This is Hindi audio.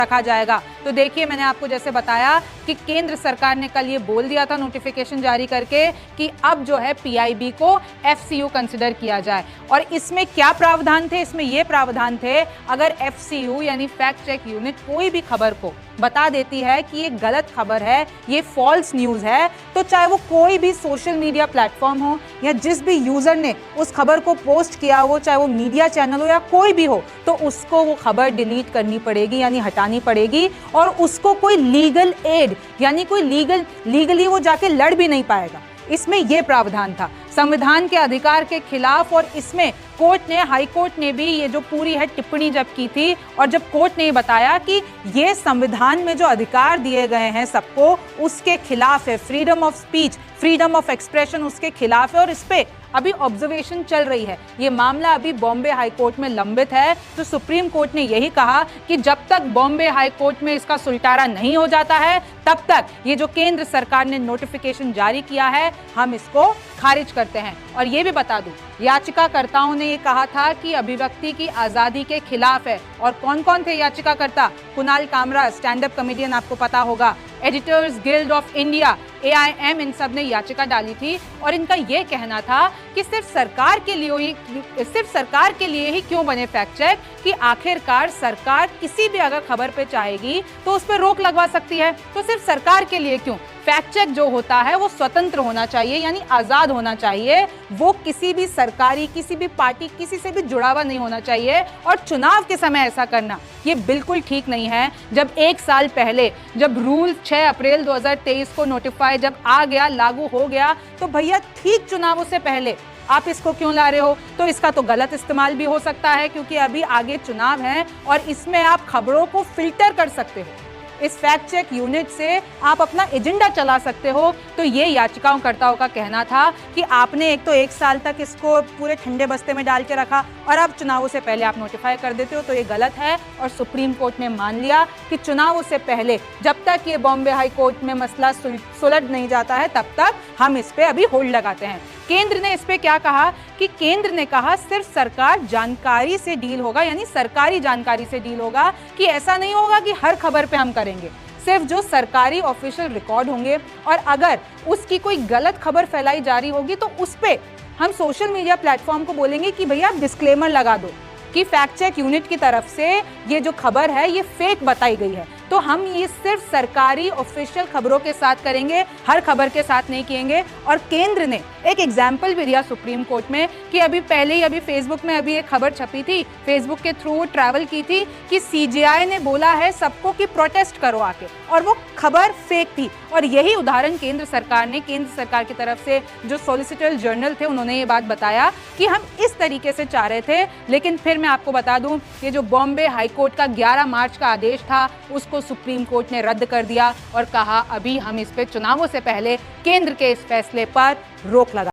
रखा जाएगा। तो देखिए, मैंने आपको जैसे बताया कि केंद्र सरकार ने कल ये बोल दिया था नोटिफिकेशन जारी करके कि अब जो है पीआईबी को एफसीयू कंसिडर किया जाए। और इसमें क्या प्रावधान थे? इसमें ये प्रावधान थे, अगर एफसीयू यानी फैक्ट चेक यूनिट कोई भी खबर को बता देती है कि ये गलत खबर है, ये फॉल्स न्यूज़ है, तो चाहे वो कोई भी सोशल मीडिया प्लेटफॉर्म हो या जिस भी यूज़र ने उस खबर को पोस्ट किया हो, चाहे वो मीडिया चैनल हो या कोई भी हो, तो उसको वो खबर डिलीट करनी पड़ेगी यानी हटानी पड़ेगी। और उसको कोई लीगल एड यानी कोई लीगली वो जाके लड़ भी नहीं पाएगा। इसमें यह प्रावधान था संविधान के अधिकार के खिलाफ। और इसमें कोर्ट ने, हाई कोर्ट ने भी ये जो पूरी है टिप्पणी जब की थी, और जब कोर्ट ने बताया कि ये संविधान में जो अधिकार दिए गए हैं सबको, उसके खिलाफ है, freedom of speech, freedom of expression उसके खिलाफ है। और इस पे अभी ऑब्जर्वेशन चल रही है, ये मामला अभी बॉम्बे हाई कोर्ट में लंबित है। तो सुप्रीम कोर्ट ने यही कहा कि जब तक बॉम्बे हाई कोर्ट में इसका सुलटारा नहीं हो जाता है, तब तक ये जो केंद्र सरकार ने नोटिफिकेशन जारी किया है, हम इसको खारिज करते हैं। और ये भी बता दूं, याचिकाकर्ताओं ने ये कहा था कि अभिव्यक्ति की आजादी के खिलाफ है। और कौन कौन थे याचिकाकर्ता? Kunal Kamra, stand up comedian, आपको पता होगा, editors guild of India, AIM, इन सब ने याचिका डाली थी। और इनका यह कहना था कि सिर्फ सरकार के लिए ही क्यों बने फैक्ट चेक, कि आखिरकार सरकार किसी भी अगर खबर पे चाहेगी तो उस पर रोक लगवा सकती है, तो सिर्फ सरकार के लिए क्यों? फैक्ट चेक जो होता है वो स्वतंत्र होना चाहिए यानी आजाद होना चाहिए, वो किसी भी सरकारी, किसी भी पार्टी, किसी से भी जुड़ा हुआ नहीं होना चाहिए। और चुनाव के समय ऐसा करना ये बिल्कुल ठीक नहीं है। जब एक साल पहले जब रूल 6 अप्रैल 2023 को नोटिफाई जब आ गया, लागू हो गया, तो भैया ठीक चुनावों से पहले आप इसको क्यों ला रहे हो? तो इसका तो गलत इस्तेमाल भी हो सकता है, क्योंकि अभी आगे चुनाव है और इसमें आप खबरों को फिल्टर कर सकते हो। इस फैक्ट चेक यूनिट से आप अपना एजेंडा चला सकते हो। तो ये याचिकाकर्ताओं का कहना था कि आपने एक तो एक साल तक इसको पूरे ठंडे बस्ते में डाल के रखा और अब चुनावों से पहले आप नोटिफाई कर देते हो, तो ये गलत है। और सुप्रीम कोर्ट ने मान लिया कि चुनावों से पहले जब तक ये बॉम्बे हाई कोर्ट में मसला सुलझ नहीं जाता है, तब तक हम इस पे अभी होल्ड लगाते हैं। केंद्र ने इस पे क्या कहा कि केंद्र ने कहा सिर्फ सरकार जानकारी से डील होगा, यानी सरकारी जानकारी से डील होगा, कि ऐसा नहीं होगा कि हर खबर पे हम करेंगे, सिर्फ जो सरकारी ऑफिशियल रिकॉर्ड होंगे। और अगर उसकी कोई गलत खबर फैलाई जा रही होगी तो उस पे हम सोशल मीडिया प्लेटफॉर्म को बोलेंगे कि भैया डिस्क्लेमर लगा दो कि फैक्ट चेक यूनिट की तरफ से ये जो खबर है ये फेक बताई गई है। तो हम ये सिर्फ सरकारी ऑफिशियल खबरों के साथ करेंगे, हर खबर के साथ नहीं किएंगे। और केंद्र ने एक एग्जाम्पल भी दिया सुप्रीम कोर्ट में कि अभी फेसबुक में अभी एक खबर छपी थी, फेसबुक के थ्रू ट्रैवल की थी कि CJI ने बोला है सबको कि प्रोटेस्ट करो आके, और वो खबर फेक थी। और यही उदाहरण केंद्र सरकार की तरफ से जो सॉलिसिटर जनरल थे, उन्होंने ये बात बताया कि हम इस तरीके से चाह रहे थे। लेकिन फिर मैं आपको बता दूं, ये जो बॉम्बे हाई कोर्ट का 11 मार्च का आदेश था, उसको सुप्रीम कोर्ट ने रद्द कर दिया और कहा अभी हम इस पे चुनावों से पहले केंद्र के इस फैसले पर रोक लगा